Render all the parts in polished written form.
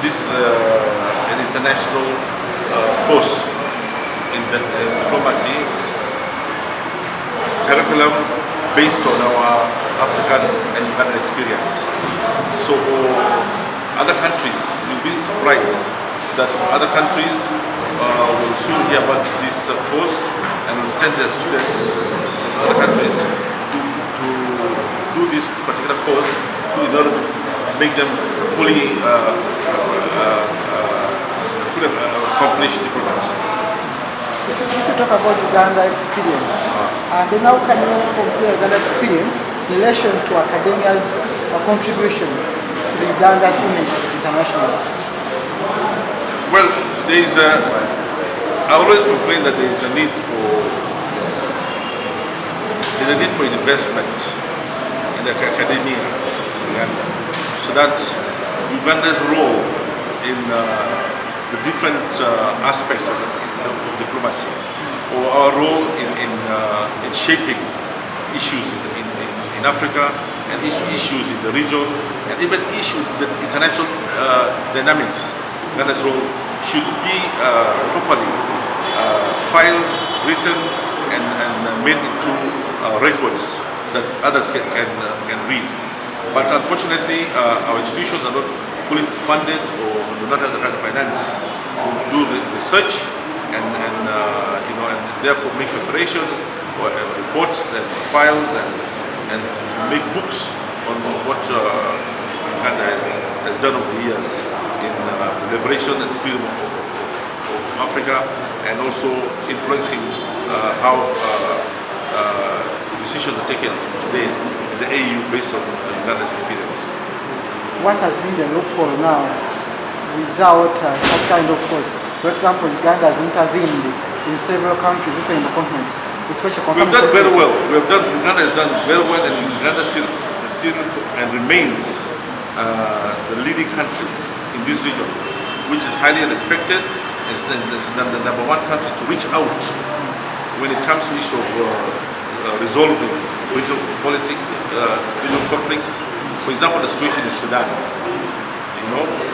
this an international course in the diplomacy curriculum based on our African and Ugandan experience. So for other countries, you'll be surprised that other countries will soon hear about this course and will send their students to other countries to do this particular course in order to make them fully accomplished diplomats. If you talk about Uganda experience, then how can you compare Uganda experience in relation to academia's contribution to the Uganda's image internationally? Well, I always complain that there is a need for investment in the academia in Uganda, so that Uganda's role in the different aspects of diplomacy, or our role in shaping issues in Africa and issues in the region, and even issues the international dynamics. Uganda's role should be properly filed, written, and made into records that others can read. But unfortunately, our institutions are not fully funded or do not have the kind of finance to do the research and therefore make preparations or reports and files and make books on what Uganda has done over the years in the liberation and freedom of Africa, and also influencing how decisions are taken today in the AU based on Uganda's experience. What has been the loophole now without some kind of force? For example, Uganda has intervened in several countries, especially in the continent, especially concerning. We've done very well. Uganda has done very well, and Uganda still and remains the leading country in this region, which is highly respected. It's the number one country to reach out when it comes to the issue of resolving regional politics, regional conflicts. For example, the situation in Sudan.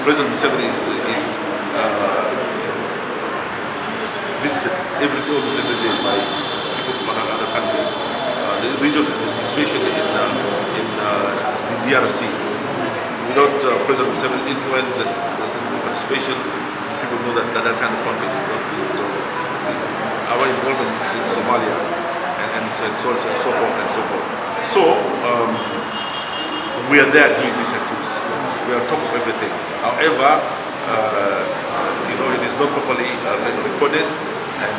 President Museveni is visited almost every day by people from other countries. The region, the situation in the DRC. Without President Museveni's influence and participation, people know that kind of conflict will not be resolved. Our involvement in Somalia and so on and so forth and so forth. So we are there doing these activities. We are on top of everything. However, it is not properly recorded and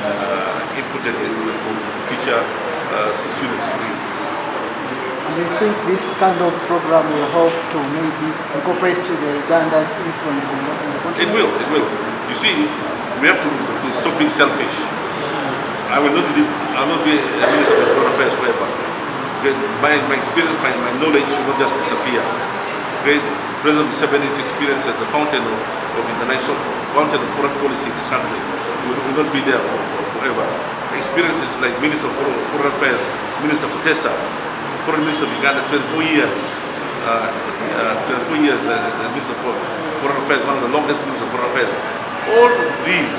inputted for future students to read. Do you think this kind of program will help to maybe incorporate the Uganda's influence in the country? It will. You see, we have to stop being selfish. I will not be a minister of foreign affairs forever. Okay? My experience, my knowledge should not just disappear. Okay? President Museveni's experience as the fountain of foreign policy in this country will not be there forever. Experiences like Minister of Foreign Affairs, Minister Kutesa, Foreign Minister of Uganda, 24 years as the Minister of Foreign Affairs, one of the longest Ministers of Foreign Affairs. All of these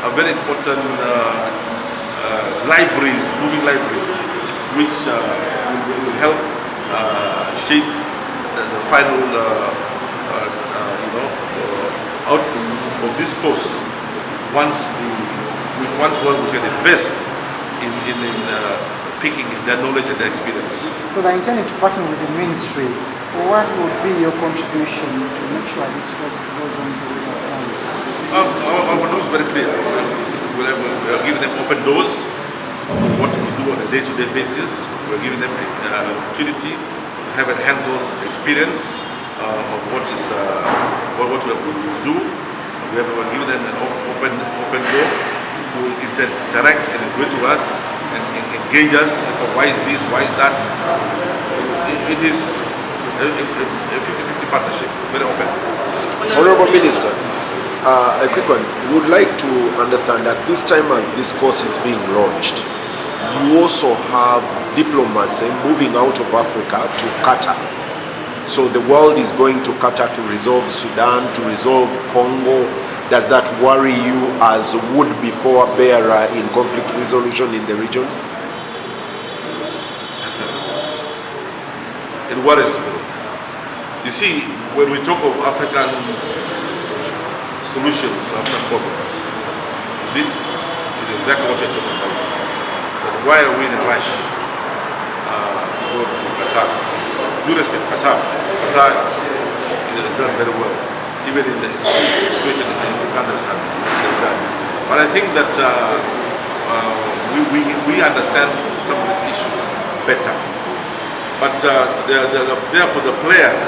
are very important moving libraries, which will help shape the final output of this course once one can invest in picking their knowledge and their experience. So they're intending to partner with the ministry. What would be your contribution to make sure this course goes on the way? Our nose is very clear. We are giving them open doors to what we do on a day-to-day basis. We're giving them an opportunity to have a hands-on experience of what we do. We're giving them an open door to interact and agree to us and engage us. And why is this? Why is that? It is a 50-50 partnership, very open. Honorable Minister, a quick one. We would like to understand that this time as this course is being launched, you also have diplomacy moving out of Africa to Qatar. So the world is going to Qatar to resolve Sudan, to resolve Congo. Does that worry you as would-be forebearer in conflict resolution in the region? It worries me. You see, when we talk of African solutions to African problems, this is exactly what you're talking about. But why are we in a rush to go to Qatar? Due respect to Qatar, Qatar has done very well, even in the situation in Afghanistan. They've done. But I think that we understand some of these issues better. But therefore the players,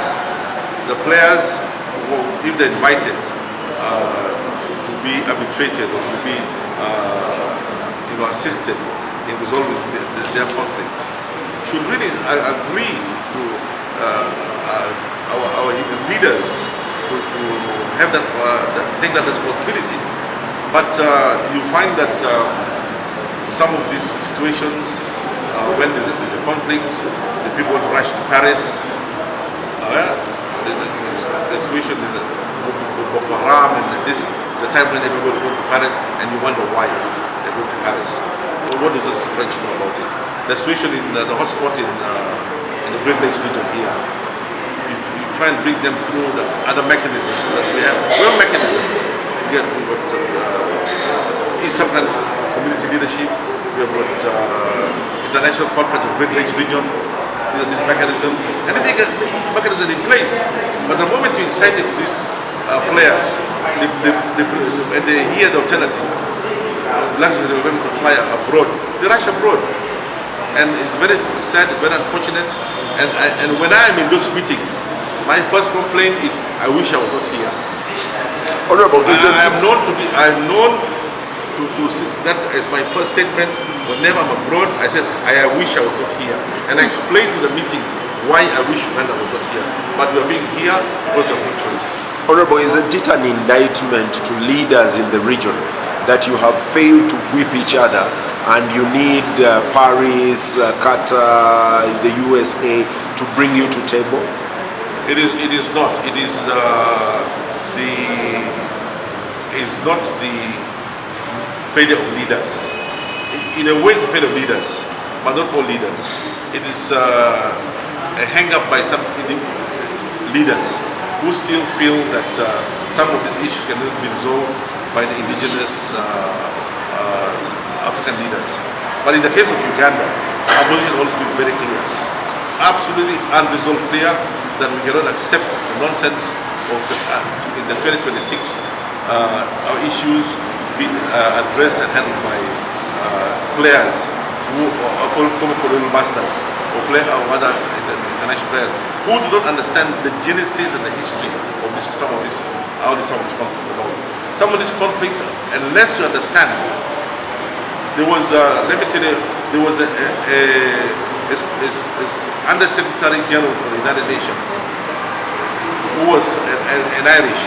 if they're invited to be arbitrated or to be assisted in resolving their conflict, should really agree to our leaders to have that take that responsibility. But you find that some of these situations, when there's a conflict, the people want to rush to Paris. The situation is Boko Haram, and this is the time when everybody goes to Paris, and you wonder why they go to Paris. Well, what does the French know about it? The situation in the hotspot in the Great Lakes region here, you try and bring them through the other mechanisms that we have. We have mechanisms. Again, we've got East African Community Leadership, we have got International Conference of Great Lakes region. These mechanisms, and if they get mechanisms in place, but the moment you incite it to these players, and they hear the alternative, luxury of them to fly abroad, they rush abroad, and it's very sad, very unfortunate. And when I am in those meetings, my first complaint is, I wish I was not here. Honorable, I'm known to sit. That is my first statement. Whenever I'm abroad, I said, I wish I was not here. And I explained to the meeting why I wish Uganda was not here. But we are being here because of no choice. Honorable, isn't it an indictment to leaders in the region that you have failed to whip each other and you need Paris, Qatar, the USA to bring you to table? It is not. It's not the failure of leaders. In a way, it's a failure of leaders, but not all leaders. It is a hang-up by some leaders who still feel that some of these issues cannot be resolved by the indigenous African leaders. But in the case of Uganda, our position has always been very clear, absolutely unresolved clear, that we cannot accept the nonsense of in the 2026 our issues being addressed and handled by players who are former colonial masters or other international players who do not understand the genesis and the history of some of these conflicts about. Some of these conflicts, unless you understand, there was let me tell you, there was a Under Secretary General for the United Nations who was an Irish,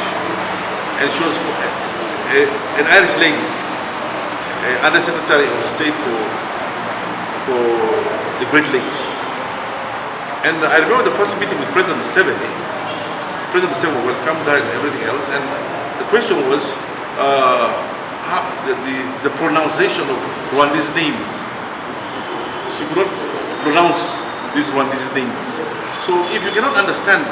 and she was an Irish lady, Under Secretary of State for the Great Lakes. And I remember the first meeting with President Museveni. President Museveni welcomed her and everything else, and the question was the pronunciation of Rwandese names. She could not pronounce these Rwandese names. So if you cannot understand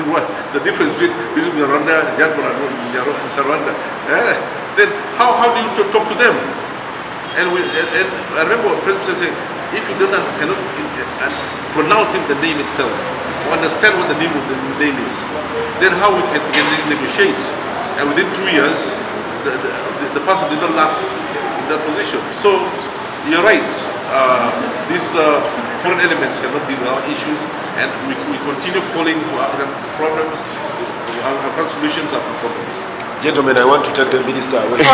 what the difference between this is Rwanda, Rwanda, then how do you talk to them? And I remember President saying, if you cannot pronounce the name itself, or understand what the name of the name is, then how we can negotiate? And within 2 years, the person did not last in that position. So you're right. These foreign elements cannot deal with our issues, and we continue calling for African problems, African solutions, African problems. Gentlemen, I want to take the minister away.